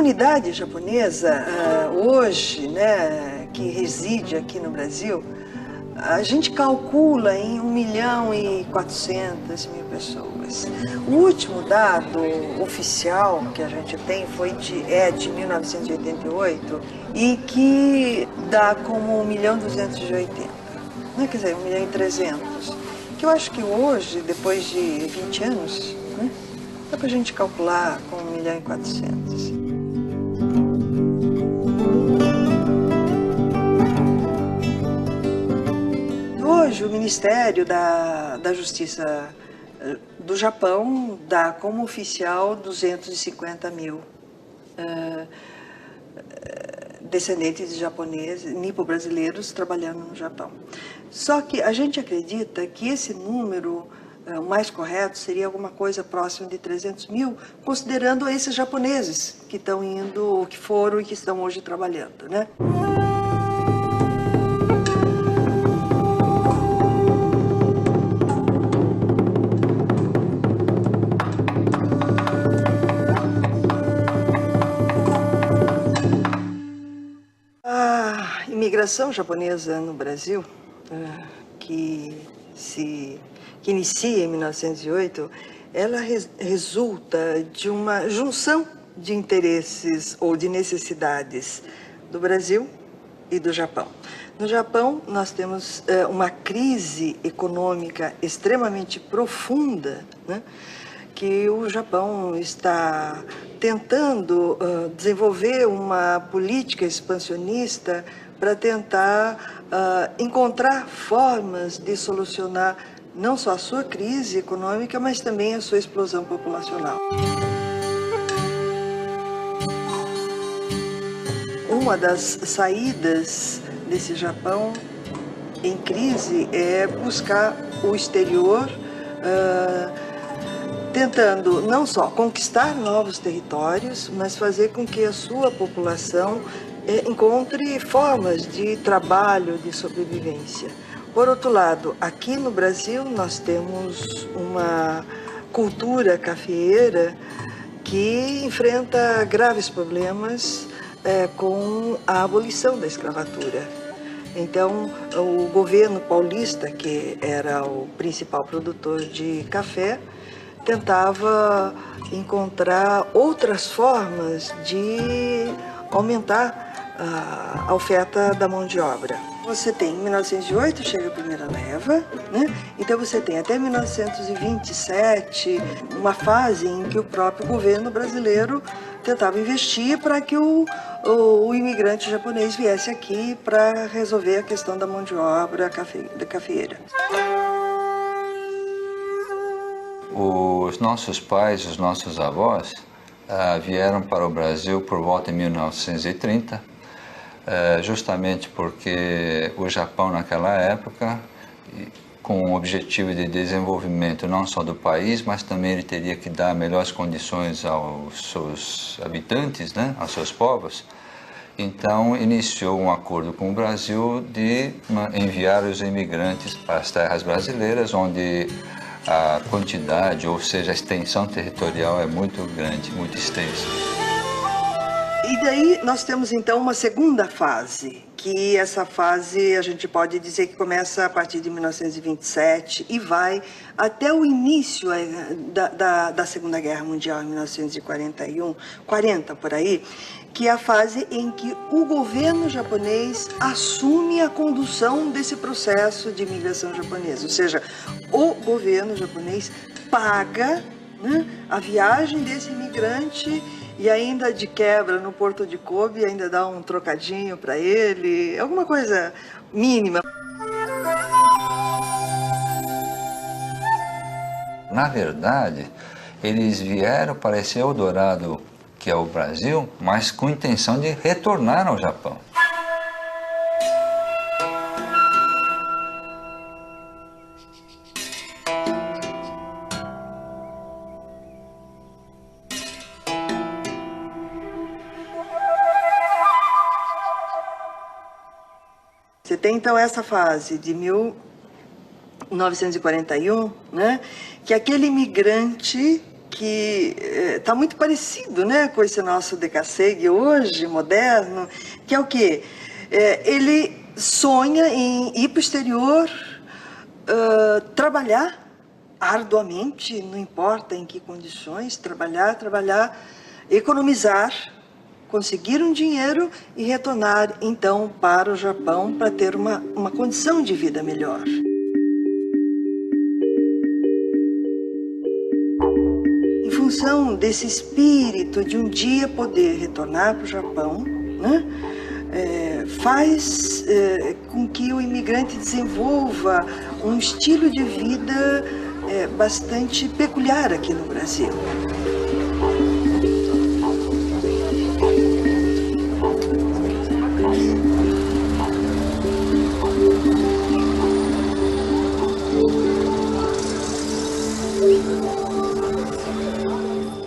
comunidade japonesa, hoje, né, que reside aqui no Brasil, a gente calcula em 1.400.000 pessoas. O último dado oficial que a gente tem de 1988 e que dá como 1.280.000, né? Quer dizer, 1.300.000. Que eu acho que hoje, depois de 20 anos, né, dá pra gente calcular com 1.400.000. Hoje, o Ministério da Justiça do Japão dá como oficial 250.000 descendentes de japoneses, nipo-brasileiros, trabalhando no Japão. Só que a gente acredita que esse número mais correto seria alguma coisa próximo de 300.000, considerando esses japoneses que estão indo, que foram e que estão hoje trabalhando, né? A imigração japonesa no Brasil, que inicia em 1908, ela resulta de uma junção de interesses ou de necessidades do Brasil e do Japão. No Japão, nós temos uma crise econômica extremamente profunda, né, que o Japão está tentando desenvolver uma política expansionista para tentar encontrar formas de solucionar não só a sua crise econômica, mas também a sua explosão populacional. Uma das saídas desse Japão em crise é buscar o exterior, tentando não só conquistar novos territórios, mas fazer com que a sua população encontre formas de trabalho, de sobrevivência. Por outro lado, aqui no Brasil nós temos uma cultura cafeeira que enfrenta graves problemas com a abolição da escravatura. Então, o governo paulista, que era o principal produtor de café, tentava encontrar outras formas de aumentar a oferta da mão de obra. Você tem, em 1908, chega a primeira leva, né? Então você tem até 1927 uma fase em que o próprio governo brasileiro tentava investir para que o imigrante japonês viesse aqui para resolver a questão da mão de obra cafeeira. Os nossos pais, os nossos avós, vieram para o Brasil por volta de 1930, justamente porque o Japão naquela época, com o objetivo de desenvolvimento não só do país, mas também ele teria que dar melhores condições aos seus habitantes, né, aos seus povos. Então iniciou um acordo com o Brasil de enviar os imigrantes para as terras brasileiras, onde a quantidade, ou seja, a extensão territorial é muito grande, muito extensa. E daí nós temos então uma segunda fase, que essa fase a gente pode dizer que começa a partir de 1927 e vai até o início da Segunda Guerra Mundial, em 1941, 40 por aí, que é a fase em que o governo japonês assume a condução desse processo de imigração japonesa. Ou seja, o governo japonês paga, né, a viagem desse imigrante e ainda de quebra no Porto de Kobe, ainda dá um trocadinho para ele, alguma coisa mínima. Na verdade, eles vieram para esse Eldorado, que é o Brasil, mas com intenção de retornar ao Japão. Você tem então essa fase de 1941, né, que aquele imigrante que está muito parecido, né, com esse nosso Dekaseg hoje, moderno, que é o quê? Ele sonha em ir para o exterior, trabalhar arduamente, não importa em que condições, trabalhar, economizar, conseguir um dinheiro e retornar então para o Japão para ter uma condição de vida melhor. Em função desse espírito de um dia poder retornar para o Japão, né, faz com que o imigrante desenvolva um estilo de vida bastante peculiar aqui no Brasil.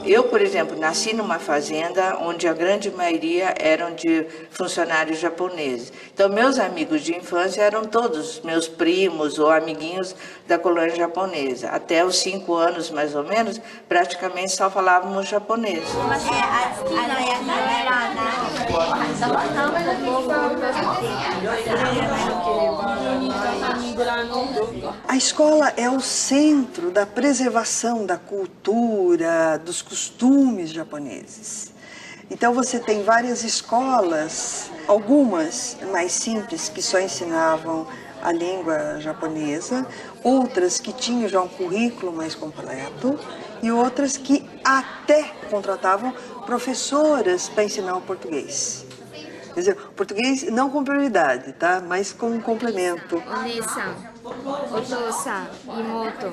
Eu, por exemplo, nasci numa fazenda onde a grande maioria eram de funcionários japoneses. Então, meus amigos de infância eram todos meus primos ou amiguinhos da colônia japonesa. Até os 5 anos, mais ou menos, praticamente só falávamos japonês. A escola é o centro da preservação da cultura, dos costumes japoneses. Então você tem várias escolas, algumas mais simples que só ensinavam a língua japonesa, outras que tinham já um currículo mais completo e outras que até contratavam professoras para ensinar o português. Quer dizer, o português não com prioridade, tá? Mas com um complemento. Oni-san, otou-san, imoto.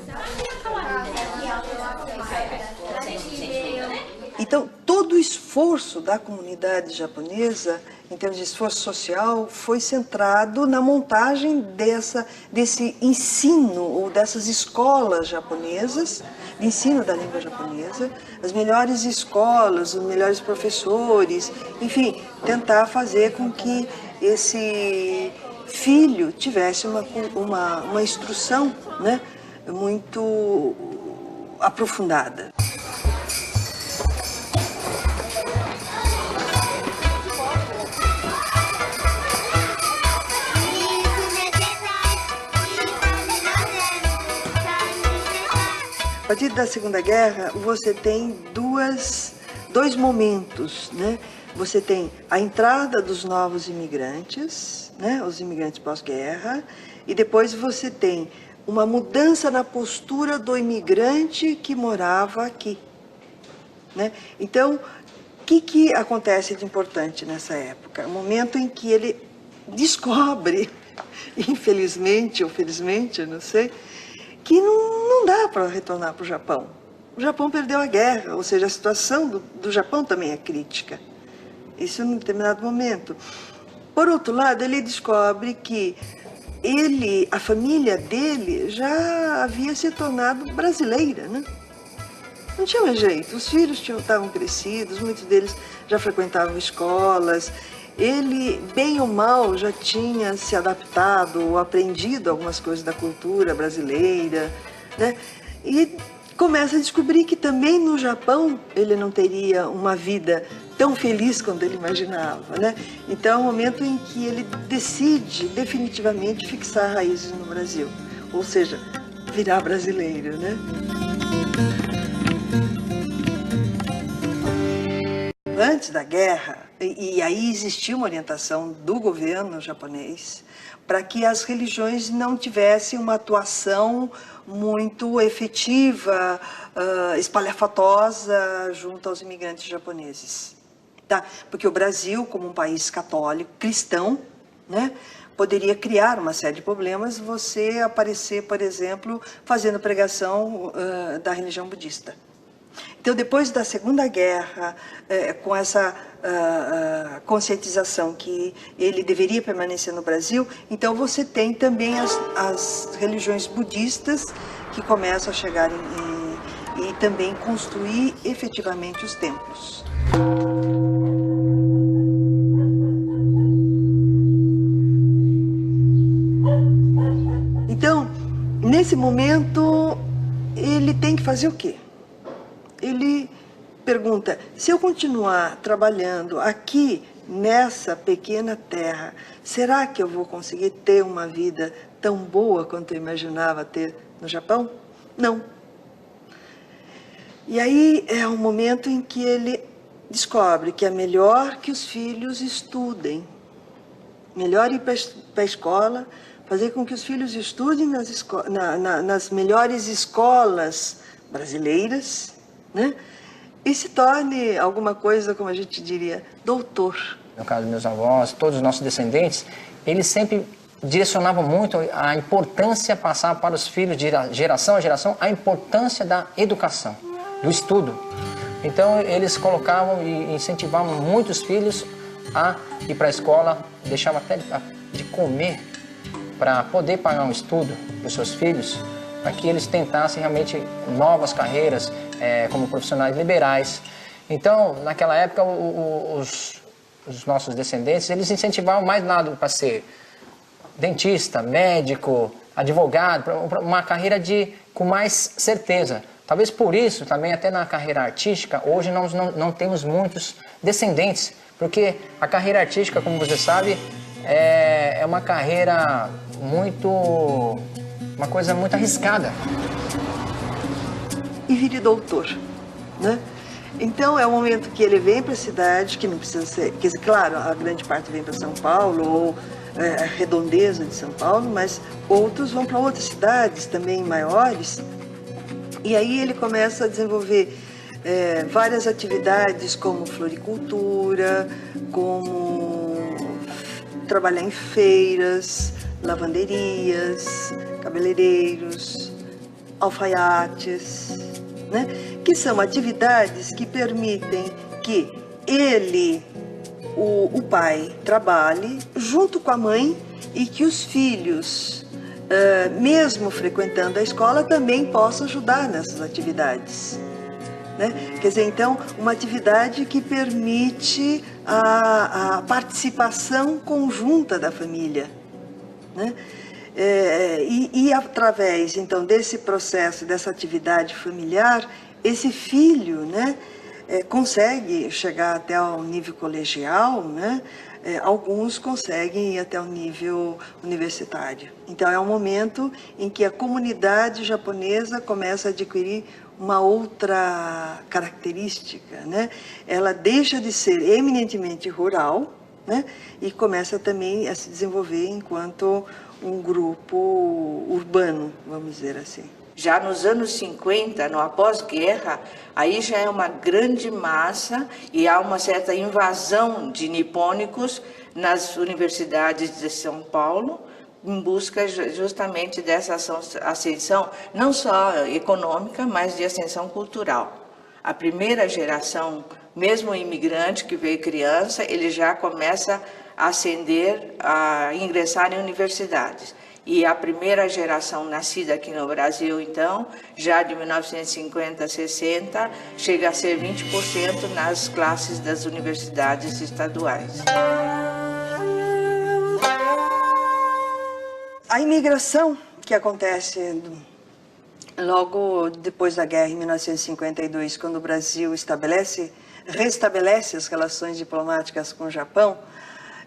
Então, todo o esforço da comunidade japonesa, em termos de esforço social, foi centrado na montagem desse ensino, ou dessas escolas japonesas, de ensino da língua japonesa, as melhores escolas, os melhores professores, enfim, tentar fazer com que esse filho tivesse uma instrução, né, muito aprofundada. A partir da Segunda Guerra, você tem dois momentos, né? Você tem a entrada dos novos imigrantes, né? Os imigrantes pós-guerra, e depois você tem uma mudança na postura do imigrante que morava aqui, né? Então, o que acontece de importante nessa época? O momento em que ele descobre, infelizmente ou felizmente, não sei, que não dá para retornar para o Japão. O Japão perdeu a guerra, ou seja, a situação do Japão também é crítica. Isso em um determinado momento. Por outro lado, ele descobre que a família dele já havia se tornado brasileira, né? Não tinha mais jeito, os filhos estavam crescidos, muitos deles já frequentavam escolas. Ele, bem ou mal, já tinha se adaptado ou aprendido algumas coisas da cultura brasileira, né? E começa a descobrir que também no Japão ele não teria uma vida tão feliz quanto ele imaginava, né? Então é o momento em que ele decide definitivamente fixar raízes no Brasil, ou seja, virar brasileiro, né? Antes da guerra, e aí existia uma orientação do governo japonês para que as religiões não tivessem uma atuação muito efetiva, espalhafatosa junto aos imigrantes japoneses. Tá? Porque o Brasil, como um país católico, cristão, né, poderia criar uma série de problemas você aparecer, por exemplo, fazendo pregação da religião budista. Então, depois da Segunda Guerra, com essa conscientização que ele deveria permanecer no Brasil, então você tem também as religiões budistas que começam a chegar e também construir efetivamente os templos. Então, nesse momento, ele tem que fazer o quê? ele pergunta, se eu continuar trabalhando aqui nessa pequena terra, será que eu vou conseguir ter uma vida tão boa quanto eu imaginava ter no Japão? Não. E aí é um momento em que ele descobre que é melhor que os filhos estudem, melhor ir para a escola, fazer com que os filhos estudem nas melhores escolas brasileiras, né? E se torne alguma coisa, como a gente diria, doutor. No caso dos meus avós, todos os nossos descendentes, eles sempre direcionavam muito a importância, passar para os filhos de geração a geração, a importância da educação, do estudo. Então eles colocavam e incentivavam muitos filhos a ir para a escola, deixavam até de comer para poder pagar um estudo para os seus filhos, para que eles tentassem realmente novas carreiras como profissionais liberais. Então, naquela época, os nossos descendentes, eles incentivavam mais nada para ser dentista, médico, advogado, uma carreira com mais certeza. Talvez por isso, também até na carreira artística, hoje nós não temos muitos descendentes, porque a carreira artística, como você sabe, é uma carreira uma coisa muito arriscada. E vire doutor, né? Então é o momento que ele vem para a cidade, que não precisa ser, quer dizer, claro, a grande parte vem para São Paulo ou a redondeza de São Paulo, mas outros vão para outras cidades também maiores. E aí ele começa a desenvolver várias atividades como floricultura, como trabalhar em feiras, lavanderias, cabeleireiros, alfaiates, né? Que são atividades que permitem que ele, o pai, trabalhe junto com a mãe e que os filhos, mesmo frequentando a escola, também possam ajudar nessas atividades, né? Quer dizer, então, uma atividade que permite a participação conjunta da família, né? E através, então, desse processo, dessa atividade familiar, esse filho, né, consegue chegar até o nível colegial, né? Alguns conseguem ir até o nível universitário. Então, é um momento em que a comunidade japonesa começa a adquirir uma outra característica, né? Ela deixa de ser eminentemente rural, né? E começa também a se desenvolver enquanto um grupo urbano, vamos dizer assim. Já nos anos 50, no após-guerra, aí já é uma grande massa e há uma certa invasão de nipônicos nas universidades de São Paulo, em busca justamente dessa ascensão, não só econômica, mas de ascensão cultural. A primeira geração, mesmo o imigrante que veio criança, ele já começa a ascender, a ingressar em universidades. E a primeira geração nascida aqui no Brasil, então, já de 1950 a 60, chega a ser 20% nas classes das universidades estaduais. A imigração que acontece logo depois da guerra, em 1952, quando o Brasil restabelece as relações diplomáticas com o Japão,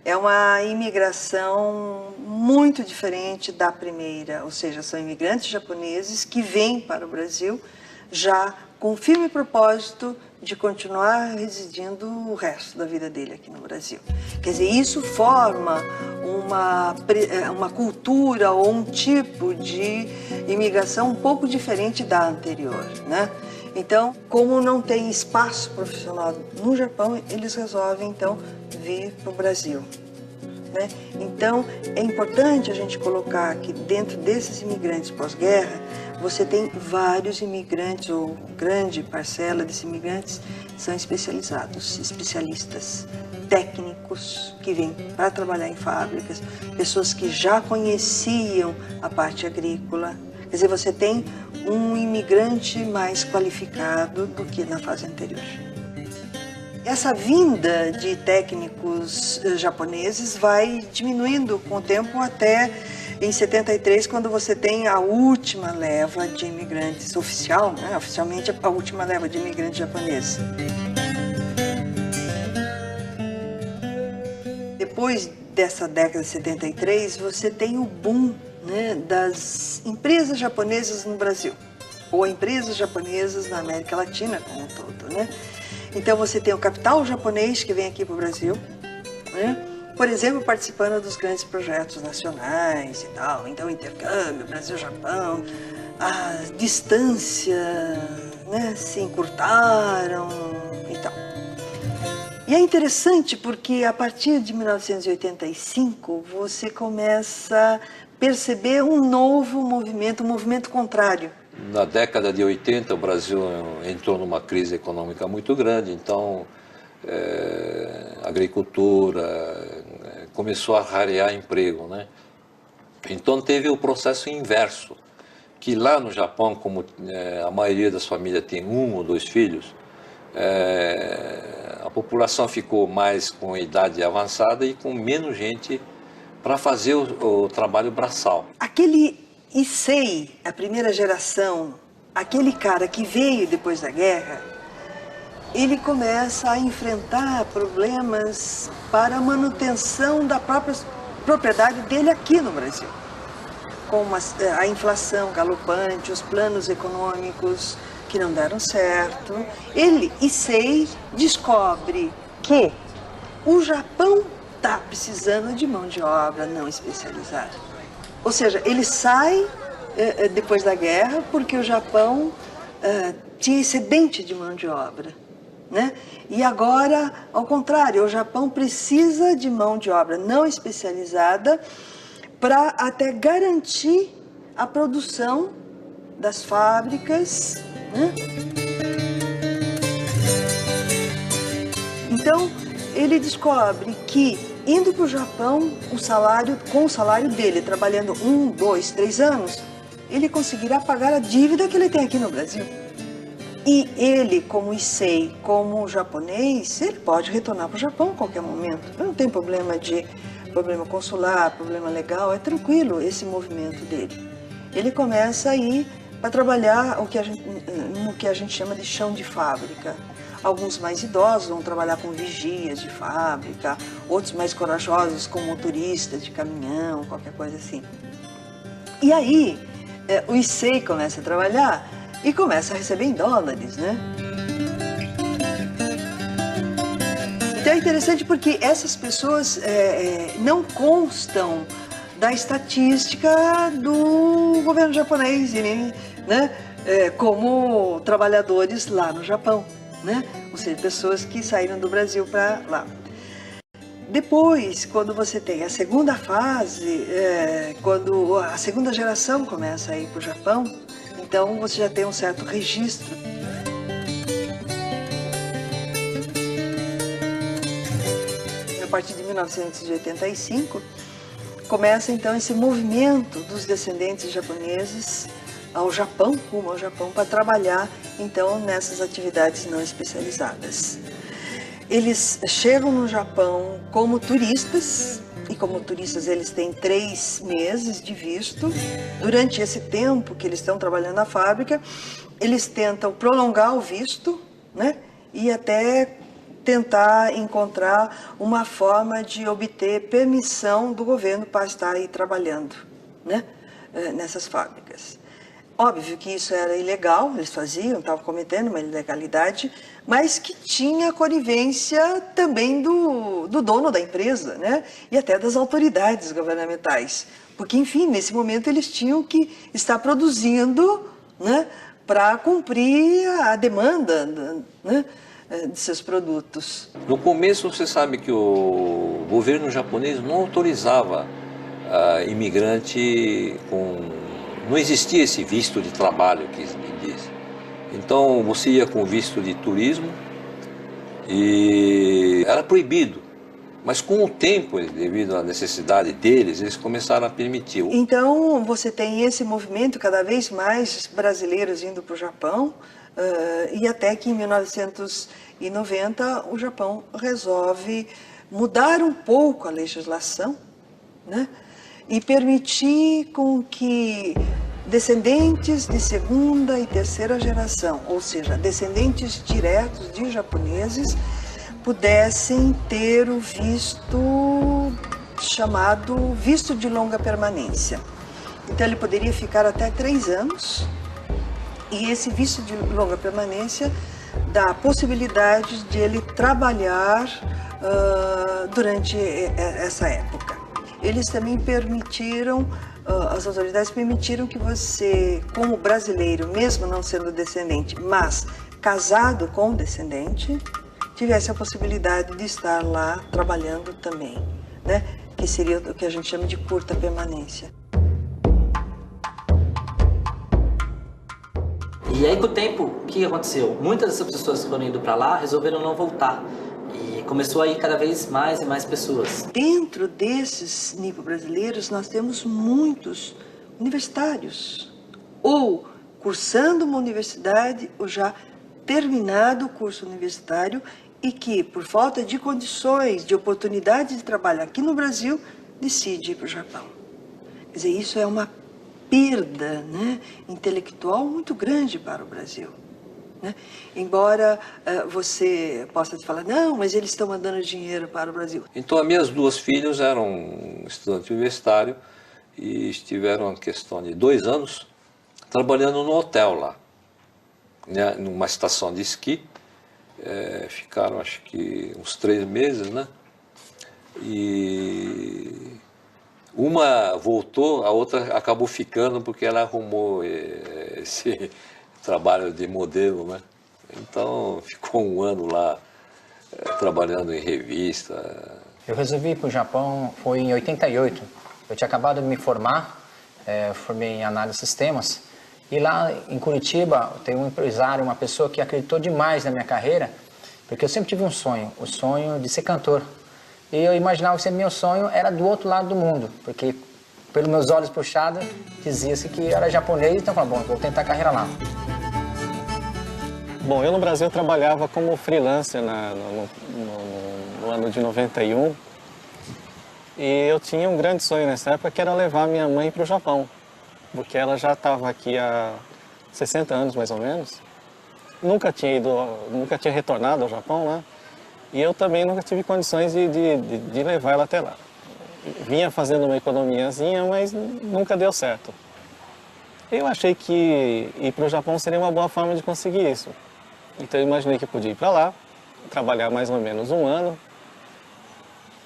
é uma imigração muito diferente da primeira, ou seja, são imigrantes japoneses que vêm para o Brasil já com o firme propósito de continuar residindo o resto da vida dele aqui no Brasil. Quer dizer, isso forma uma cultura ou um tipo de imigração um pouco diferente da anterior, né? Então, como não tem espaço profissional no Japão, eles resolvem, então, vir para o Brasil, né? Então, é importante a gente colocar que dentro desses imigrantes pós-guerra, você tem vários imigrantes, ou grande parcela desses imigrantes são especialistas, técnicos que vêm para trabalhar em fábricas, pessoas que já conheciam a parte agrícola. Quer dizer, você tem um imigrante mais qualificado do que na fase anterior. Essa vinda de técnicos japoneses vai diminuindo com o tempo até em 73, quando você tem a última leva de imigrantes oficial, né? Oficialmente a última leva de imigrantes japoneses. Depois dessa década de 73, você tem o boom, né, das empresas japonesas no Brasil, ou empresas japonesas na América Latina como um todo, né? Então você tem o capital japonês que vem aqui para o Brasil, né? Por exemplo, participando dos grandes projetos nacionais e tal. Então, intercâmbio, Brasil-Japão, a distância, né, se encurtaram e tal. E é interessante porque a partir de 1985 você começa a perceber um novo movimento, um movimento contrário. Na década de 80 o Brasil entrou numa crise econômica muito grande, então a agricultura começou a rarear emprego, né? Então teve o processo inverso, que lá no Japão, como a maioria das famílias tem 1 ou 2 filhos, a população ficou mais com idade avançada e com menos gente para fazer o trabalho braçal. Aquele Issei, a primeira geração, aquele cara que veio depois da guerra, ele começa a enfrentar problemas para a manutenção da própria propriedade dele aqui no Brasil. Com a inflação galopante, os planos econômicos que não deram certo. Ele, Issei, descobre que o Japão está precisando de mão de obra não especializada. Ou seja, ele sai depois da guerra porque o Japão tinha excedente de mão de obra, né? E agora, ao contrário, o Japão precisa de mão de obra não especializada para até garantir a produção das fábricas, né? Então, ele descobre que, indo para o Japão, com o salário dele, trabalhando 1, 2, 3 anos, ele conseguirá pagar a dívida que ele tem aqui no Brasil. E ele, como Issei, como japonês, ele pode retornar para o Japão a qualquer momento. Não tem problema consular, problema legal, é tranquilo esse movimento dele. Ele começa a ir para trabalhar no que a gente chama de chão de fábrica. Alguns mais idosos vão trabalhar com vigias de fábrica, outros mais corajosos com motoristas de caminhão, qualquer coisa assim. E aí, o Issei começa a trabalhar e começa a receber em dólares, né? Então é interessante porque essas pessoas não constam da estatística do governo japonês, né? Como trabalhadores lá no Japão, né? Ou seja, pessoas que saíram do Brasil para lá. Depois, quando você tem a segunda fase, quando a segunda geração começa a ir para o Japão, então você já tem um certo registro. A partir de 1985, começa então esse movimento dos descendentes japoneses ao Japão, rumo ao Japão, para trabalhar então nessas atividades não especializadas. Eles chegam no Japão como turistas, e como turistas eles têm 3 meses de visto. Durante esse tempo que eles estão trabalhando na fábrica, eles tentam prolongar o visto, né? E até tentar encontrar uma forma de obter permissão do governo para estar aí trabalhando, né? Nessas fábricas. Óbvio que isso era ilegal, eles faziam, estavam cometendo uma ilegalidade, mas que tinha conivência também do dono da empresa, né? E até das autoridades governamentais. Porque, enfim, nesse momento eles tinham que estar produzindo, né, para cumprir a demanda, né, de seus produtos. No começo, você sabe que o governo japonês não autorizava imigrante com... Não existia esse visto de trabalho que diz. Então você ia com visto de turismo e era proibido. Mas com o tempo, devido à necessidade deles, eles começaram a permitir. Então você tem esse movimento cada vez mais brasileiros indo para o Japão e até que em 1990 o Japão resolve mudar um pouco a legislação, né? e permitir com que descendentes de segunda e terceira geração, ou seja, descendentes diretos de japoneses, pudessem ter o visto chamado visto de longa permanência. Então ele poderia ficar até 3 anos, e esse visto de longa permanência dá a possibilidade de ele trabalhar durante essa época. Eles também permitiram, as autoridades permitiram que você, como brasileiro, mesmo não sendo descendente, mas casado com descendente, tivesse a possibilidade de estar lá trabalhando também, né? Que seria o que a gente chama de curta permanência. E aí, com o tempo, o que aconteceu? Muitas dessas pessoas que foram indo para lá resolveram não voltar. E começou a ir cada vez mais e mais pessoas. Dentro desses nipo-brasileiros, nós temos muitos universitários, ou cursando uma universidade, ou já terminado o curso universitário, e que, por falta de condições, de oportunidade de trabalho aqui no Brasil, decide ir para o Japão. Quer dizer, isso é uma perda, né, intelectual muito grande para o Brasil. Né? Embora você possa te falar, não, mas eles estão mandando dinheiro para o Brasil. Então, as minhas 2 filhas eram estudantes universitários e estiveram, a questão de 2 anos, trabalhando no hotel lá, né, numa estação de esqui. Ficaram, acho que, uns 3 meses, né? E uma voltou, a outra acabou ficando porque ela arrumou esse trabalho de modelo, né? Então, ficou 1 ano lá trabalhando em revista. Eu resolvi ir para o Japão, foi em 88. Eu tinha acabado de me formar, formei em análise de sistemas. E lá em Curitiba, tem um empresário, uma pessoa que acreditou demais na minha carreira, porque eu sempre tive um sonho, o sonho de ser cantor. E eu imaginava que meu sonho era do outro lado do mundo, porque pelos meus olhos puxados, dizia-se que eu era japonês, então eu falava, bom, vou tentar a carreira lá. Bom, eu no Brasil trabalhava como freelancer no ano de 91, e eu tinha um grande sonho nessa época, que era levar minha mãe para o Japão, porque ela já estava aqui há 60 anos, mais ou menos. Nunca tinha retornado ao Japão, né? E eu também nunca tive condições de levar ela até lá. Vinha fazendo uma economiazinha, mas nunca deu certo. Eu achei que ir para o Japão seria uma boa forma de conseguir isso. Então eu imaginei que eu podia ir para lá, trabalhar mais ou menos 1 ano,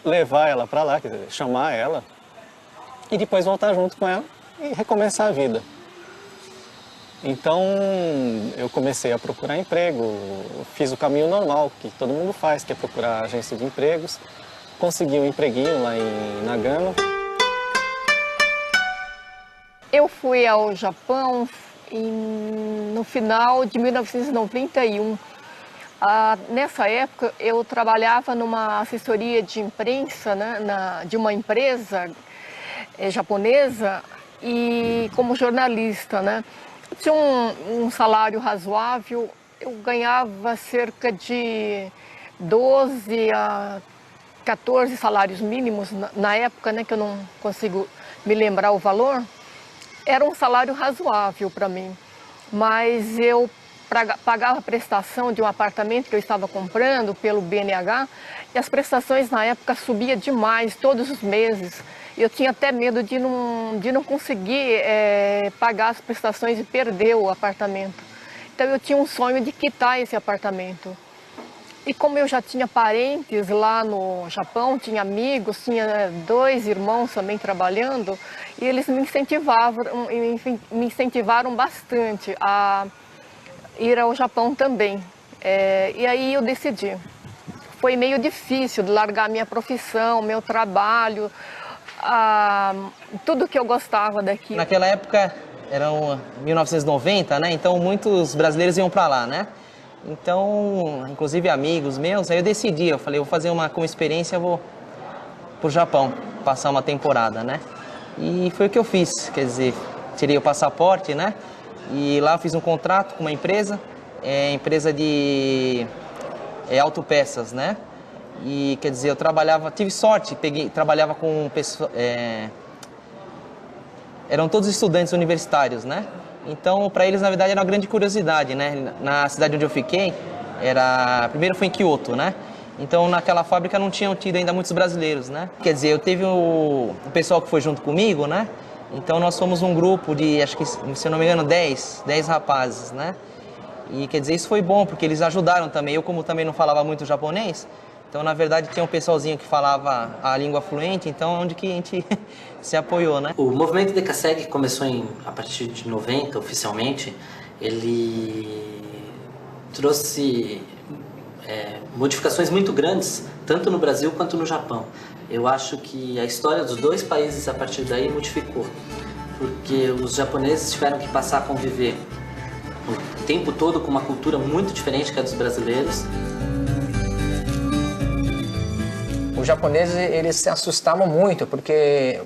levar ela para lá, quer dizer, chamar ela, e depois voltar junto com ela e recomeçar a vida. Então, eu comecei a procurar emprego, fiz o caminho normal, que todo mundo faz, que é procurar agência de empregos. Consegui um empreguinho lá em Nagano. Eu fui ao Japão no final de 1991. Nessa época, eu trabalhava numa assessoria de imprensa, né, de uma empresa japonesa, e como jornalista, né? Tinha um salário razoável, eu ganhava cerca de 12 a 14 salários mínimos na época, né, que eu não consigo me lembrar o valor. Era um salário razoável para mim, mas eu pagava a prestação de um apartamento que eu estava comprando pelo BNH, e as prestações na época subiam demais, todos os meses. Eu tinha até medo de não conseguir pagar as prestações e perder o apartamento. Então eu tinha um sonho de quitar esse apartamento. E como eu já tinha parentes lá no Japão, tinha amigos, tinha 2 irmãos também trabalhando, e eles me incentivaram bastante a ir ao Japão também. E aí eu decidi. Foi meio difícil de largar minha profissão, meu trabalho, tudo que eu gostava daqui. Naquela época, eram 1990, né? Então muitos brasileiros iam para lá, né? Então, inclusive amigos meus, aí eu decidi, eu falei, vou fazer como experiência, eu vou pro Japão, passar uma temporada, né? E foi o que eu fiz, quer dizer, tirei o passaporte, né? E lá eu fiz um contrato com uma empresa, empresa de autopeças, né? E, quer dizer, eu trabalhava, tive sorte, trabalhava com eram todos estudantes universitários, né? Então, para eles, na verdade, era uma grande curiosidade, né? Na cidade onde eu fiquei, primeiro foi em Kyoto, né? Então, naquela fábrica não tinham tido ainda muitos brasileiros, né? Quer dizer, eu teve o pessoal que foi junto comigo, né? Então, nós somos um grupo de, acho que, se eu não me engano, 10 rapazes, né? E, quer dizer, isso foi bom, porque eles ajudaram também. Eu, como também não falava muito japonês, então, na verdade, tinha um pessoalzinho que falava a língua fluente, então é onde que a gente se apoiou, né? O movimento Decaseg, que começou a partir de 90, oficialmente, ele trouxe modificações muito grandes, tanto no Brasil quanto no Japão. Eu acho que a história dos dois países, a partir daí, modificou, porque os japoneses tiveram que passar a conviver o tempo todo com uma cultura muito diferente que a dos brasileiros. Os japoneses, eles se assustavam muito, porque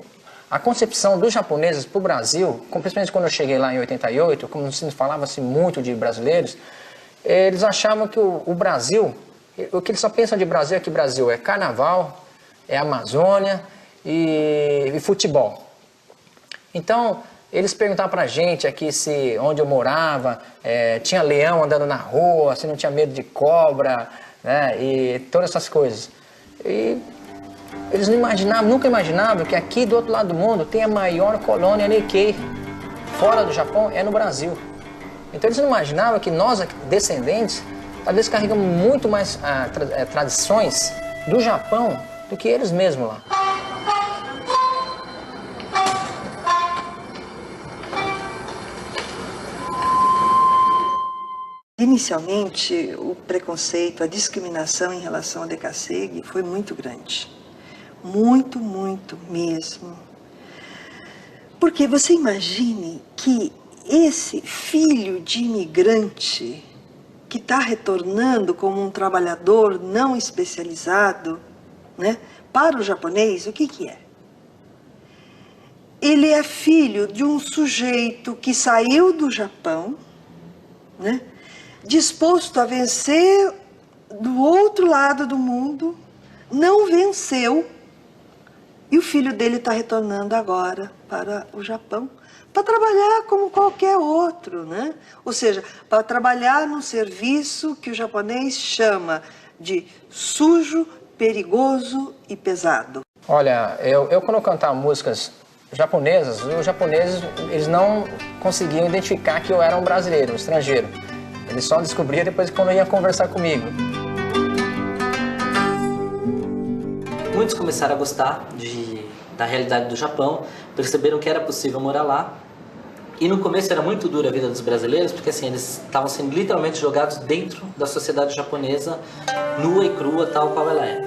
a concepção dos japoneses para o Brasil, principalmente quando eu cheguei lá em 88, como se falava-se muito de brasileiros, eles achavam que o Brasil, o que eles só pensam de Brasil é que Brasil é carnaval, é Amazônia e futebol. Então, eles perguntavam pra gente aqui onde eu morava, tinha leão andando na rua, se não tinha medo de cobra, né, e todas essas coisas. E eles não imaginavam, nunca imaginavam que aqui do outro lado do mundo tem a maior colônia Nikkei, fora do Japão, é no Brasil. Então eles não imaginavam que nós, descendentes, talvez carregamos muito mais tradições do Japão do que eles mesmos lá. Inicialmente, o preconceito, a discriminação em relação ao Decaseg foi muito grande. Muito, muito mesmo. Porque você imagine que esse filho de imigrante que está retornando como um trabalhador não especializado, né, para o japonês, o que é? Ele é filho de um sujeito que saiu do Japão, né, disposto a vencer do outro lado do mundo, não venceu, e o filho dele está retornando agora para o Japão, para trabalhar como qualquer outro, né? Ou seja, para trabalhar num serviço que o japonês chama de sujo, perigoso e pesado. Olha, eu quando eu cantava músicas japonesas, os japoneses eles não conseguiam identificar que eu era um brasileiro, um estrangeiro. Eles só descobriam depois quando iam conversar comigo. Muitos começaram a gostar da realidade do Japão, perceberam que era possível morar lá. E no começo era muito dura a vida dos brasileiros, porque assim, eles estavam sendo literalmente jogados dentro da sociedade japonesa, nua e crua, tal qual ela é.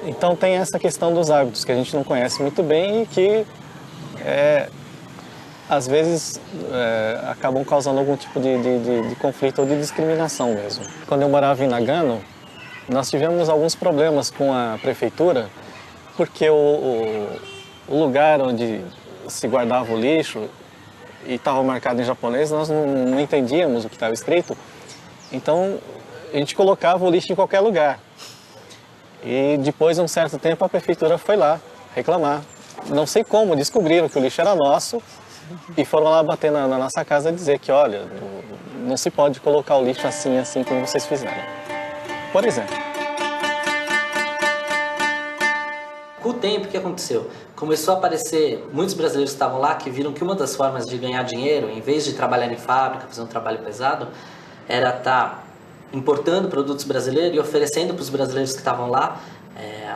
Então tem essa questão dos hábitos que a gente não conhece muito bem e que às vezes acabam causando algum tipo de conflito ou de discriminação mesmo. Quando eu morava em Nagano, nós tivemos alguns problemas com a prefeitura, porque o lugar onde se guardava o lixo e estava marcado em japonês, nós não entendíamos o que estava escrito, então a gente colocava o lixo em qualquer lugar. E depois de um certo tempo a prefeitura foi lá reclamar. Não sei como, descobriram que o lixo era nosso e foram lá bater na nossa casa e dizer que, olha, não se pode colocar o lixo assim como vocês fizeram. Por exemplo. Com o tempo, o que aconteceu? Começou a aparecer muitos brasileiros que estavam lá que viram que uma das formas de ganhar dinheiro, em vez de trabalhar em fábrica, fazer um trabalho pesado, era estar importando produtos brasileiros e oferecendo para os brasileiros que estavam lá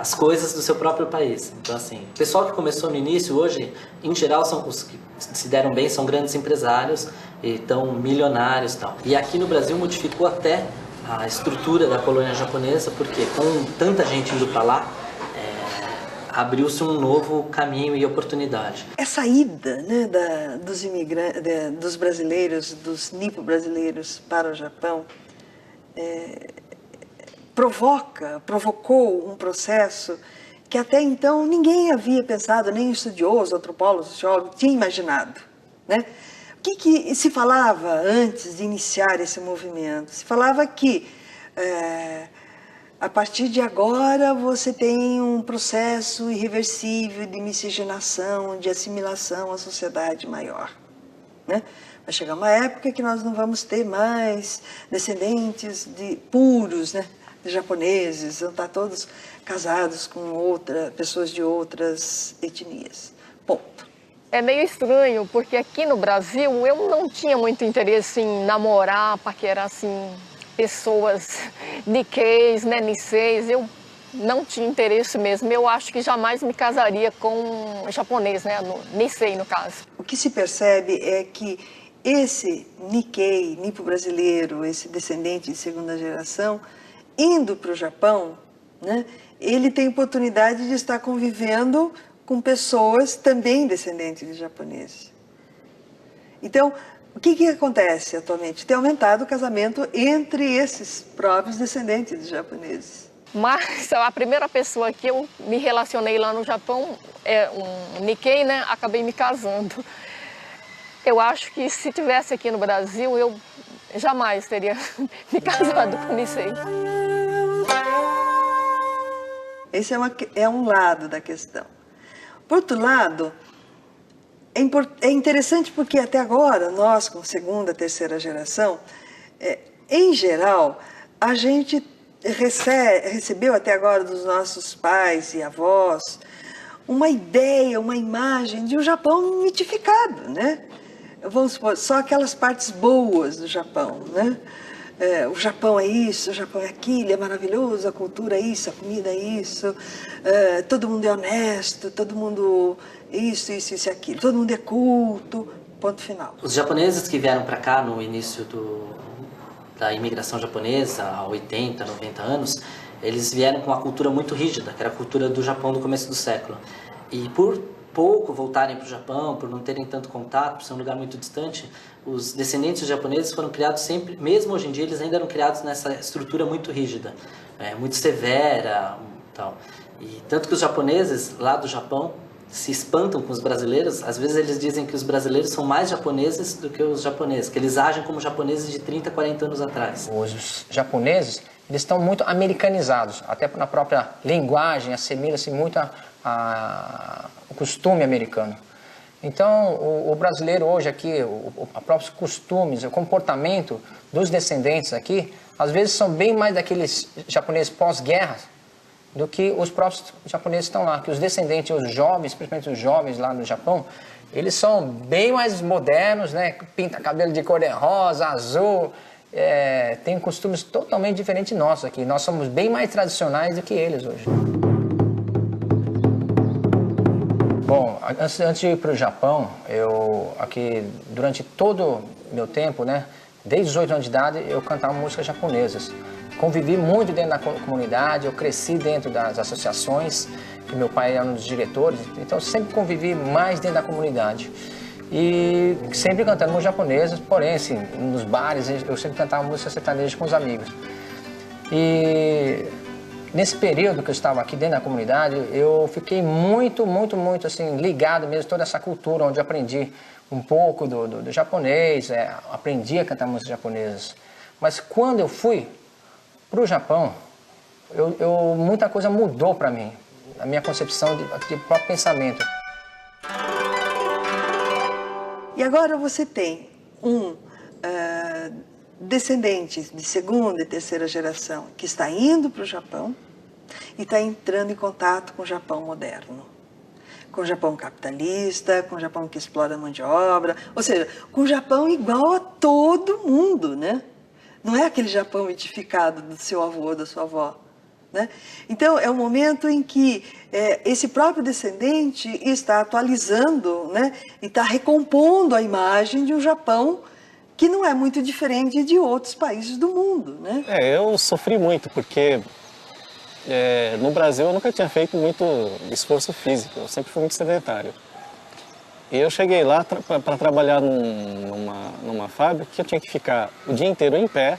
as coisas do seu próprio país. Então, assim, o pessoal que começou no início, hoje, em geral, são os que se deram bem, são grandes empresários, e estão milionários e tal. E aqui no Brasil modificou até a estrutura da colônia japonesa, porque com tanta gente indo para lá, abriu-se um novo caminho e oportunidade. Essa ida, né, dos imigrantes, dos brasileiros, dos nipo-brasileiros para o Japão, provocou um processo que até então ninguém havia pensado, nem estudioso, antropólogo, sociólogo, tinha imaginado, né? O que se falava antes de iniciar esse movimento? Se falava que a partir de agora você tem um processo irreversível de miscigenação, de assimilação à sociedade maior, né? Vai chegar uma época que nós não vamos ter mais descendentes puros, né, de japoneses, vão estar todos casados com pessoas de outras etnias. Ponto. É meio estranho, porque aqui no Brasil eu não tinha muito interesse em namorar, paquerar assim, pessoas Nikkeis, né, Nisseis. Eu não tinha interesse mesmo. Eu acho que jamais me casaria com um japonês, né, Nissei no caso. O que se percebe é que esse Nikkei, nipo brasileiro, esse descendente de segunda geração, indo para o Japão, né, ele tem oportunidade de estar convivendo com pessoas também descendentes de japoneses. Então, o que acontece atualmente? Tem aumentado o casamento entre esses próprios descendentes de japoneses. Mas a primeira pessoa que eu me relacionei lá no Japão é um Nikkei, né? Acabei me casando. Eu acho que se tivesse aqui no Brasil, eu jamais teria me casado com Nissei. Esse é um lado da questão. Por outro lado, é interessante porque até agora, nós com segunda, terceira geração, em geral, a gente recebeu até agora dos nossos pais e avós uma ideia, uma imagem de um Japão mitificado, né? Vamos supor, só aquelas partes boas do Japão, né? O Japão é isso, o Japão é aquilo, é maravilhoso, a cultura é isso, a comida é isso, todo mundo é honesto, todo mundo isso e aquilo, todo mundo é culto, ponto final. Os japoneses que vieram para cá no início da imigração japonesa, há 80, 90 anos, eles vieram com uma cultura muito rígida, que era a cultura do Japão do começo do século. E por pouco voltarem para o Japão, por não terem tanto contato, por ser um lugar muito distante, os descendentes japoneses foram criados sempre, mesmo hoje em dia, eles ainda eram criados nessa estrutura muito rígida, muito severa, tal. E tanto que os japoneses lá do Japão se espantam com os brasileiros, às vezes eles dizem que os brasileiros são mais japoneses do que os japoneses, que eles agem como japoneses de 30, 40 anos atrás. Os japoneses, eles estão muito americanizados, até na própria linguagem, assemelha-se muito ao costume americano. Então, o brasileiro hoje aqui, os próprios costumes, o comportamento dos descendentes aqui, às vezes são bem mais daqueles japoneses pós-guerra do que os próprios japoneses estão lá. Que os descendentes, os jovens, principalmente os jovens lá no Japão, eles são bem mais modernos, né? Pinta cabelo de cor de rosa, azul, tem costumes totalmente diferentes nossos aqui. Nós somos bem mais tradicionais do que eles hoje. Bom, antes de ir para o Japão, eu aqui, durante todo o meu tempo, né, desde os 8 anos de idade, eu cantava músicas japonesas. Convivi muito dentro da comunidade, eu cresci dentro das associações, que meu pai era um dos diretores, então sempre convivi mais dentro da comunidade. E sempre cantando músicas japonesas, porém, assim, nos bares, eu sempre cantava música sertaneja com os amigos. E nesse período que eu estava aqui dentro da comunidade, eu fiquei muito assim, ligado mesmo a toda essa cultura, onde eu aprendi um pouco do japonês, aprendi a cantar músicas japonesas. Mas quando eu fui para o Japão, muita coisa mudou para mim, a minha concepção de próprio pensamento. E agora você tem descendente de segunda e terceira geração que está indo para o Japão e está entrando em contato com o Japão moderno, com o Japão capitalista, com o Japão que explora a mão de obra, ou seja, com o Japão igual a todo mundo, né? Não é aquele Japão mitificado do seu avô, da sua avó, né? Então, é um momento em que esse próprio descendente está atualizando, né? E está recompondo a imagem de um Japão que não é muito diferente de outros países do mundo, né? Eu sofri muito, porque no Brasil eu nunca tinha feito muito esforço físico, eu sempre fui muito sedentário. E eu cheguei lá para trabalhar numa fábrica que eu tinha que ficar o dia inteiro em pé,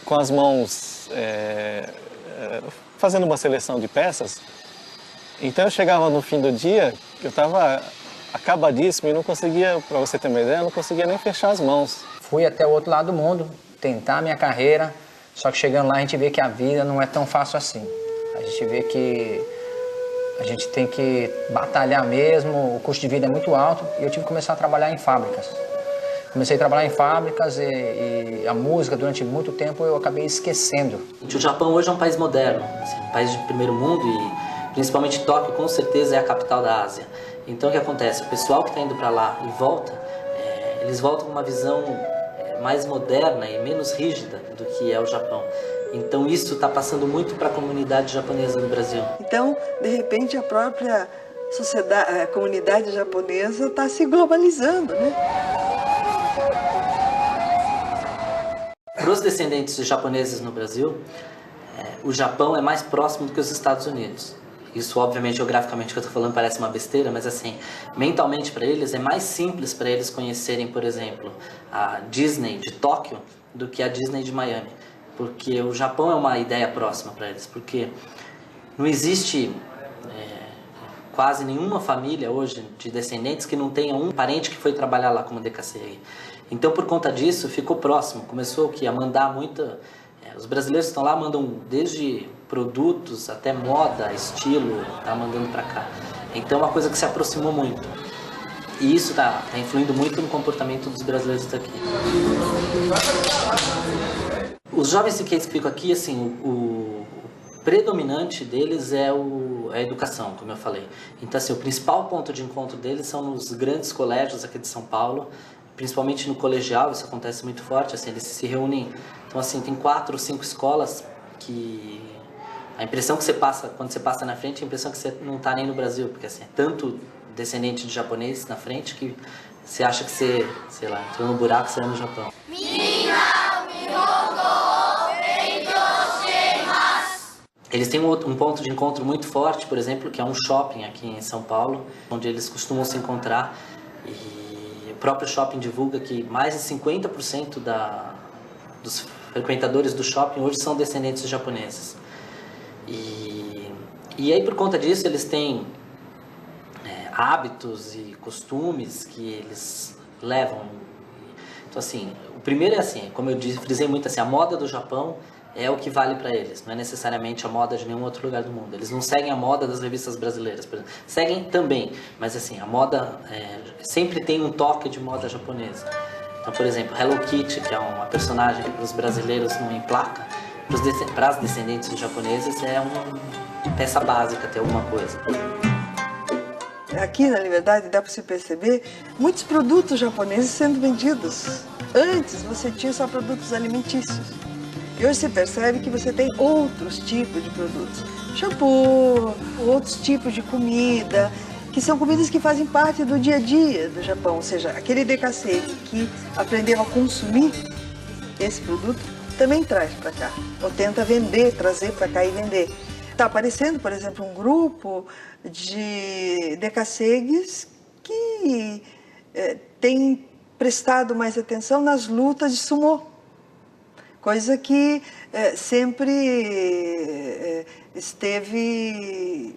com as mãos fazendo uma seleção de peças. Então eu chegava no fim do dia, eu estava acabadíssimo e não conseguia, para você ter uma ideia, eu não conseguia nem fechar as mãos. Fui até o outro lado do mundo, tentar a minha carreira, Só que chegando lá a gente vê que a vida não é tão fácil assim. A gente vê que a gente tem que batalhar mesmo, o custo de vida é muito alto e eu tive que começar a trabalhar em fábricas. Comecei a trabalhar em fábricas e a música durante muito tempo eu acabei esquecendo. O Japão hoje é um país moderno, assim, um país de primeiro mundo e principalmente Tóquio com certeza é a capital da Ásia. Então o que acontece? O pessoal que está indo para lá e volta, eles voltam com uma visão mais moderna e menos rígida do que é o Japão. Então isso está passando muito para a comunidade japonesa no Brasil. Então, de repente, a própria sociedade, a comunidade japonesa está se globalizando, né? Para os descendentes de japoneses no Brasil, o Japão é mais próximo do que os Estados Unidos. Isso, obviamente, geograficamente, que eu estou falando parece uma besteira, mas assim, mentalmente para eles é mais simples para eles conhecerem, por exemplo, a Disney de Tóquio do que a Disney de Miami. Porque o Japão é uma ideia próxima para eles, porque não existe quase nenhuma família hoje de descendentes que não tenha um parente que foi trabalhar lá como DKCG. Então, por conta disso, ficou próximo, começou a mandar muita... os brasileiros que estão lá mandam desde produtos até moda, estilo, tá mandando para cá. Então, é uma coisa que se aproximou muito. E isso tá influindo muito no comportamento dos brasileiros daqui. Os jovens que ficam aqui, assim, o predominante deles é a educação, como eu falei. Então, assim, o principal ponto de encontro deles são nos grandes colégios aqui de São Paulo, principalmente no colegial, isso acontece muito forte, assim, eles se reúnem. Então, assim, tem 4 ou 5 escolas que a impressão que você passa, quando você passa na frente, a impressão que você não está nem no Brasil, porque assim, é tanto descendente de japonês na frente que você acha que você, sei lá, entrou no buraco e saiu no Japão. Eles têm um ponto de encontro muito forte, por exemplo, que é um shopping aqui em São Paulo, onde eles costumam se encontrar. E o próprio shopping divulga que mais de 50% dos frequentadores do shopping hoje são descendentes de japoneses. E aí, por conta disso, eles têm hábitos e costumes que eles levam. Então, assim, o primeiro é assim, como eu frisei muito, assim, a moda do Japão é o que vale para eles, não é necessariamente a moda de nenhum outro lugar do mundo. Eles não seguem a moda das revistas brasileiras, por exemplo. Seguem também, mas assim, a moda sempre tem um toque de moda japonesa. Então, por exemplo, Hello Kitty, que é uma personagem que para os brasileiros não emplaca, para as descendentes de japoneses é uma peça básica, ter alguma coisa. Aqui na Liberdade dá para se perceber muitos produtos japoneses sendo vendidos. Antes você tinha só produtos alimentícios. E hoje você percebe que você tem outros tipos de produtos. Shampoo, outros tipos de comida, que são comidas que fazem parte do dia a dia do Japão. Ou seja, aquele DKC que aprendeu a consumir esse produto também traz para cá. Ou tenta vender, trazer para cá e vender. Está aparecendo, por exemplo, um grupo de DKCs que tem prestado mais atenção nas lutas de sumô. Coisa que sempre esteve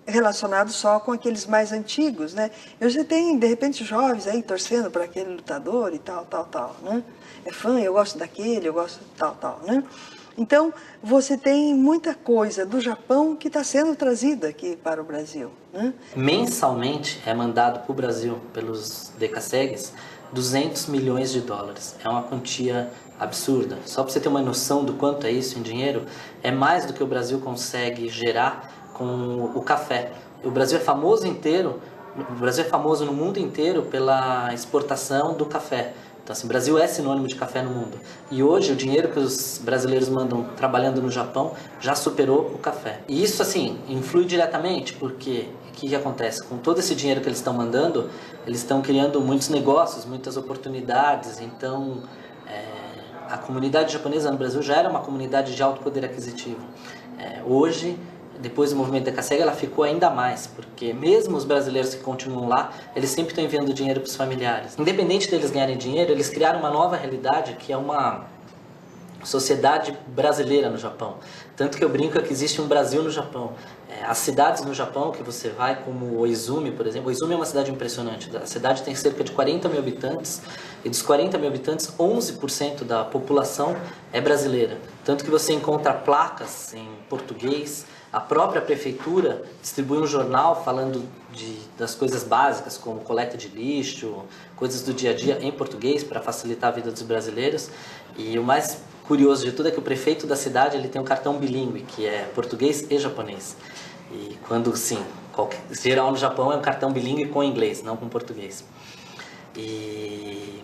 relacionado só com aqueles mais antigos, né? E você tem, de repente, jovens aí torcendo para aquele lutador e tal, né? É fã, eu gosto daquele, eu gosto tal, né? Então, você tem muita coisa do Japão que está sendo trazida aqui para o Brasil, né? Mensalmente é mandado para o Brasil, pelos DKCGs, 200 milhões de dólares. É uma quantia absurda. Só para você ter uma noção do quanto é isso em dinheiro, é mais do que o Brasil consegue gerar com o café. O Brasil é famoso no mundo inteiro pela exportação do café. Então, assim, o Brasil é sinônimo de café no mundo. E hoje o dinheiro que os brasileiros mandam trabalhando no Japão já superou o café. E isso, assim, influi diretamente, porque o que acontece? Com todo esse dinheiro que eles estão mandando, eles estão criando muitos negócios, muitas oportunidades. Então, a comunidade japonesa no Brasil já era uma comunidade de alto poder aquisitivo. Hoje, depois do movimento DKCG, ela ficou ainda mais, porque mesmo os brasileiros que continuam lá, eles sempre estão enviando dinheiro para os familiares. Independente deles ganharem dinheiro, eles criaram uma nova realidade, que é uma sociedade brasileira no Japão. Tanto que eu brinco que existe um Brasil no Japão. As cidades no Japão que você vai, como Oizumi, por exemplo, Oizumi é uma cidade impressionante. A cidade tem cerca de 40 mil habitantes e dos 40 mil habitantes, 11% da população é brasileira. Tanto que você encontra placas em português, a própria prefeitura distribui um jornal falando das coisas básicas, como coleta de lixo, coisas do dia a dia em português para facilitar a vida dos brasileiros. E o mais curioso de tudo é que o prefeito da cidade ele tem um cartão bilíngue, que é português e japonês. E quando, sim, geral no Japão é um cartão bilíngue com inglês, não com português. E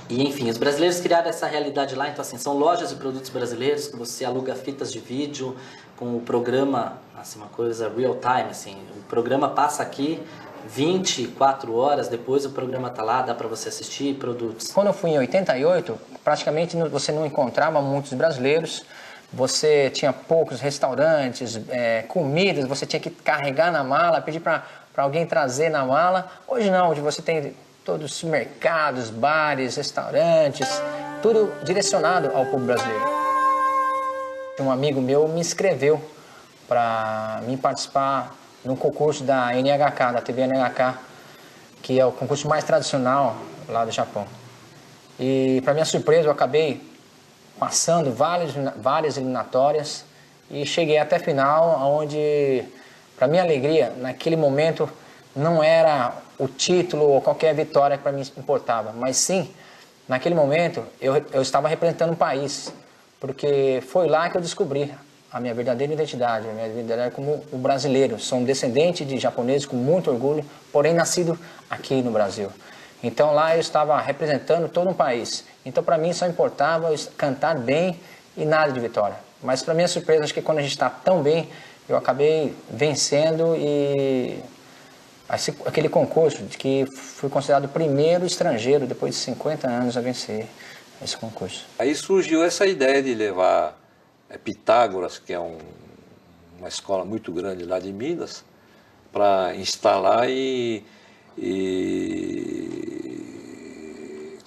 enfim, os brasileiros criaram essa realidade lá, então assim, são lojas de produtos brasileiros que você aluga fitas de vídeo com o programa, assim, uma coisa real time, assim, o programa passa aqui 24 horas, depois o programa tá lá, dá para você assistir produtos. Quando eu fui em 88, praticamente você não encontrava muitos brasileiros, você tinha poucos restaurantes, comidas, você tinha que carregar na mala, pedir para alguém trazer na mala. Hoje não, hoje você tem todos os mercados, bares, restaurantes, tudo direcionado ao povo brasileiro. Um amigo meu me inscreveu para mim participar num concurso da NHK, da TV NHK, que é o concurso mais tradicional lá do Japão. E, para minha surpresa, eu acabei passando várias eliminatórias e cheguei até a final, onde, para minha alegria, naquele momento, não era o título ou qualquer vitória que para mim importava, mas sim, naquele momento, eu estava representando um país, porque foi lá que eu descobri a minha verdadeira identidade, a minha identidade como um brasileiro. Sou um descendente de japoneses com muito orgulho, porém nascido aqui no Brasil. Então lá eu estava representando todo um país. Então para mim só importava cantar bem e nada de vitória. Mas para minha surpresa, acho que quando a gente está tão bem, eu acabei vencendo e aquele concurso de que fui considerado o primeiro estrangeiro depois de 50 anos a vencer esse concurso. Aí surgiu essa ideia de levar Pitágoras, que é uma escola muito grande lá de Minas, para instalar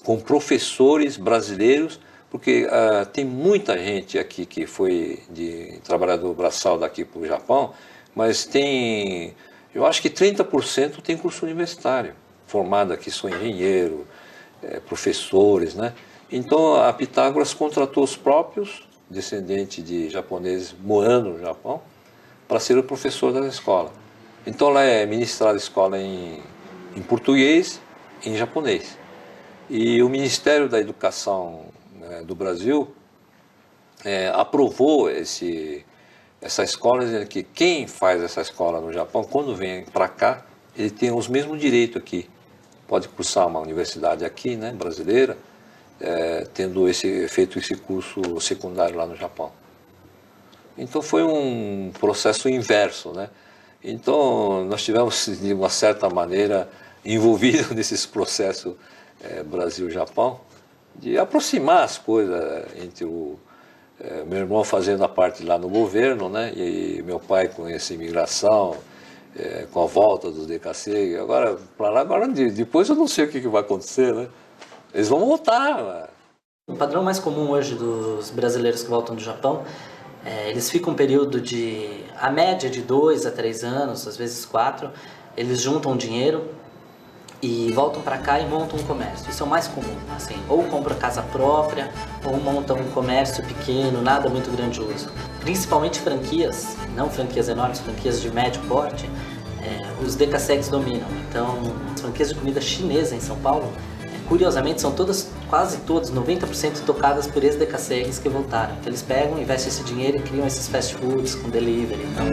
com professores brasileiros, porque tem muita gente aqui que foi de trabalhador braçal daqui para o Japão, mas eu acho que 30% tem curso universitário, formado aqui, sou engenheiro, professores, né? Então a Pitágoras contratou os próprios descendentes de japoneses morando no Japão para ser o professor da escola. Então lá é ministrada a escola em português e em japonês. E o Ministério da Educação do Brasil aprovou essa escola, dizendo que quem faz essa escola no Japão, quando vem para cá, ele tem os mesmos direitos aqui. Pode cursar uma universidade aqui, né, brasileira, tendo feito esse curso secundário lá no Japão. Então foi um processo inverso, né? Então nós tivemos, de uma certa maneira, envolvidos nesses processos Brasil-Japão, de aproximar as coisas entre meu irmão fazendo a parte lá no governo, né? E meu pai com essa imigração, com a volta dos DKC. Agora, para lá, depois eu não sei o que vai acontecer, né? Eles vão voltar. O padrão mais comum hoje dos brasileiros que voltam do Japão, eles ficam um período a média de 2 a 3 anos, às vezes 4, eles juntam dinheiro e voltam para cá e montam um comércio. Isso é o mais comum, assim, ou compram casa própria, ou montam um comércio pequeno, nada muito grandioso. Principalmente franquias, não franquias enormes, franquias de médio porte, os DKSEGs dominam. Então, as franquias de comida chinesa em São Paulo, curiosamente, são quase todas, 90% tocadas por ex-DKSEGs que voltaram. Então eles pegam, investem esse dinheiro e criam esses fast foods com delivery e tal.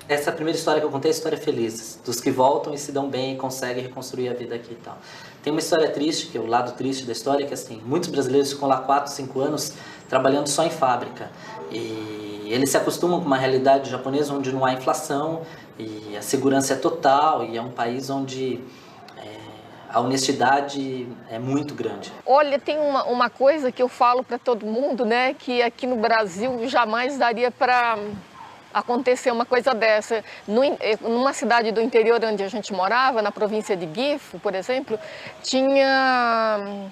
Essa primeira história que eu contei é a história feliz, dos que voltam e se dão bem e conseguem reconstruir a vida aqui e tal. Tem uma história triste, que é o lado triste da história, que assim, muitos brasileiros ficam lá 4, 5 anos trabalhando só em fábrica. E eles se acostumam com uma realidade japonesa onde não há inflação e a segurança é total, e é um país onde a honestidade é muito grande. Olha, tem uma coisa que eu falo para todo mundo, né, que aqui no Brasil jamais daria para acontecer uma coisa dessa. Numa cidade do interior onde a gente morava, na província de Gifu, por exemplo, tinha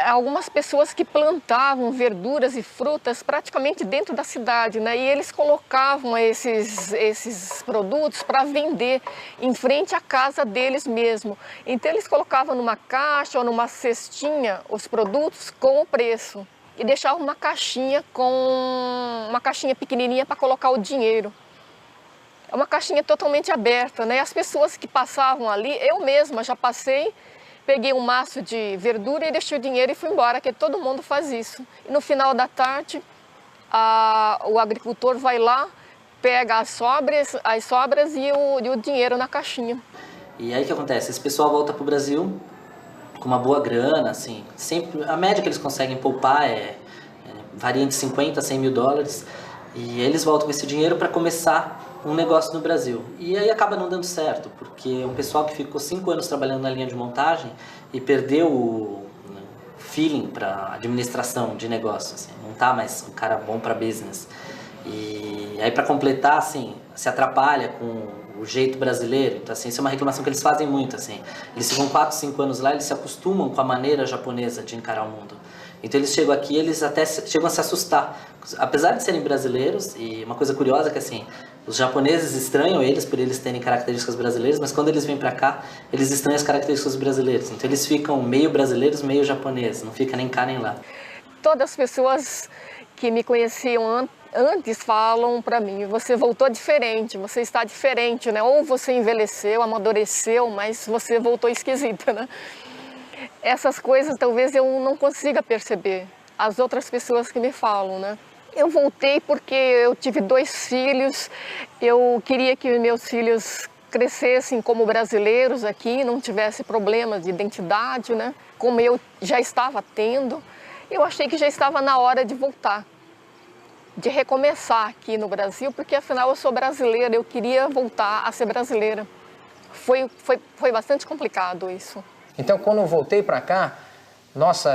algumas pessoas que plantavam verduras e frutas praticamente dentro da cidade, né? E eles colocavam esses produtos para vender em frente à casa deles mesmo. Então eles colocavam numa caixa ou numa cestinha os produtos com o preço e deixavam uma caixinha pequenininha para colocar o dinheiro. É uma caixinha totalmente aberta, né? As pessoas que passavam ali, eu mesma já passei, peguei um maço de verdura e deixei o dinheiro e fui embora, que todo mundo faz isso. E no final da tarde, o agricultor vai lá, pega as sobras e o dinheiro na caixinha. E aí o que acontece? Esse pessoal volta para o Brasil com uma boa grana, assim, sempre, a média que eles conseguem poupar varia de 50 a 100 mil dólares, e eles voltam com esse dinheiro para começar um negócio no Brasil. E aí acaba não dando certo, porque um pessoal que ficou 5 anos trabalhando na linha de montagem e perdeu o feeling para administração de negócio, assim, não tá mais um cara bom para business. E aí para completar, assim, se atrapalha com o jeito brasileiro. Então, assim, isso é uma reclamação que eles fazem muito, assim. Eles ficam 4, 5 anos lá, eles se acostumam com a maneira japonesa de encarar o mundo. Então eles chegam aqui, eles até chegam a se assustar. Apesar de serem brasileiros, e uma coisa curiosa é que, assim, os japoneses estranham eles por eles terem características brasileiras, mas quando eles vêm pra cá, eles estranham as características brasileiras. Então eles ficam meio brasileiros, meio japoneses, não fica nem cá nem lá. Todas as pessoas que me conheciam antes falam para mim, você voltou diferente, você está diferente, né? Ou você envelheceu, amadureceu, mas você voltou esquisita, né? Essas coisas talvez eu não consiga perceber, as outras pessoas que me falam, né? Eu voltei porque eu tive 2 filhos, eu queria que meus filhos crescessem como brasileiros aqui, não tivesse problemas de identidade, né? Como eu já estava tendo, eu achei que já estava na hora de voltar, de recomeçar aqui no Brasil, porque afinal eu sou brasileira, eu queria voltar a ser brasileira. Foi bastante complicado isso. Então, quando eu voltei para cá, nossa,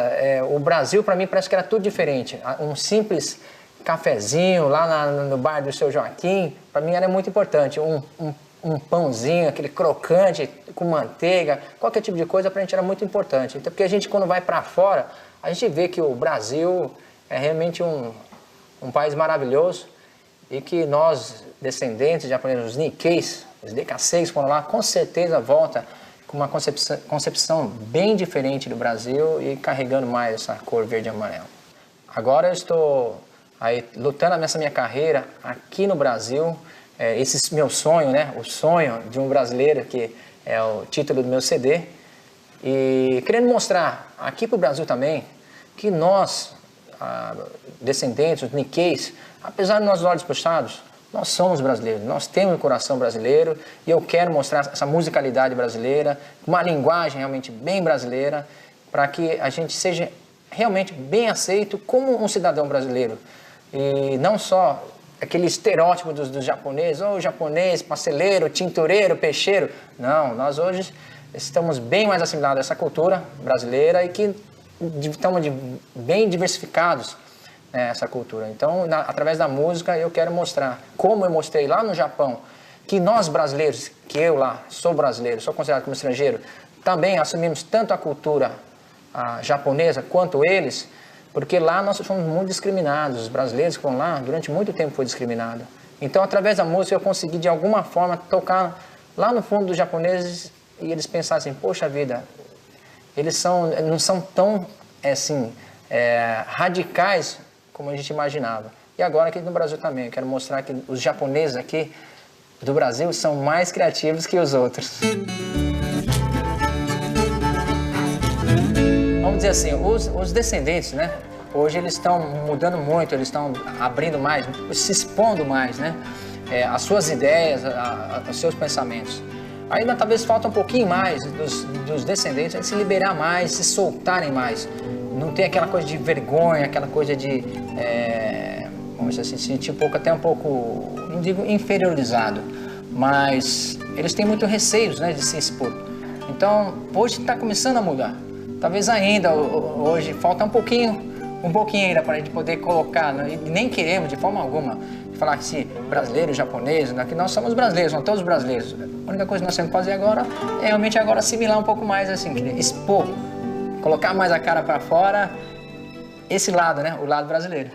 o Brasil para mim parece que era tudo diferente. Um simples cafezinho lá no bar do Seu Joaquim, para mim era muito importante. Um pãozinho, aquele crocante com manteiga, qualquer tipo de coisa para a gente era muito importante. Então, porque a gente, quando vai para fora, a gente vê que o Brasil é realmente um país maravilhoso e que nós, descendentes japoneses, os Nikkeis, os Dekkaseis, quando lá, com certeza volta com uma concepção bem diferente do Brasil e carregando mais essa cor verde e amarelo. Agora eu estou aí lutando nessa minha carreira aqui no Brasil, esse meu sonho, né? O sonho de um brasileiro, que é o título do meu CD, e querendo mostrar aqui para o Brasil também que nós, descendentes, os Nikkeis, apesar de nossos olhos puxados, nós somos brasileiros, nós temos um coração brasileiro e eu quero mostrar essa musicalidade brasileira, uma linguagem realmente bem brasileira, para que a gente seja realmente bem aceito como um cidadão brasileiro. E não só aquele estereótipo dos japoneses, o japonês, pasteleiro, tintureiro, peixeiro. Não, nós hoje estamos bem mais assimilados a essa cultura brasileira e que estamos bem diversificados essa cultura. Então, através da música, eu quero mostrar, como eu mostrei lá no Japão, que nós brasileiros, que eu lá sou brasileiro, sou considerado como estrangeiro, também assumimos tanto a cultura japonesa quanto eles, porque lá nós fomos muito discriminados. Os brasileiros que vão lá, durante muito tempo foi discriminado. Então, através da música, eu consegui, de alguma forma, tocar lá no fundo dos japoneses e eles pensassem, poxa vida, eles não são tão, assim, radicais como a gente imaginava. E agora aqui no Brasil também, eu quero mostrar que os japoneses aqui do Brasil são mais criativos que os outros. Vamos dizer assim, os descendentes, né? Hoje eles estão mudando muito, eles estão abrindo mais, se expondo mais, né? As suas ideias, os seus pensamentos. Ainda talvez falta um pouquinho mais dos descendentes se liberar mais, se soltarem mais. Não tem aquela coisa de vergonha, aquela coisa de, vamos dizer assim, se sentir até um pouco, não digo inferiorizado, mas eles têm muito receios, né, de se expor. Então, hoje está começando a mudar. Talvez ainda, hoje, falta um pouquinho ainda para a gente poder colocar, né, e nem queremos de forma alguma falar que se brasileiro, japonês, né, que nós somos brasileiros, são todos brasileiros. A única coisa que nós temos que fazer agora é realmente agora assimilar um pouco mais, assim, expor colocar mais a cara para fora, esse lado, né? O lado brasileiro.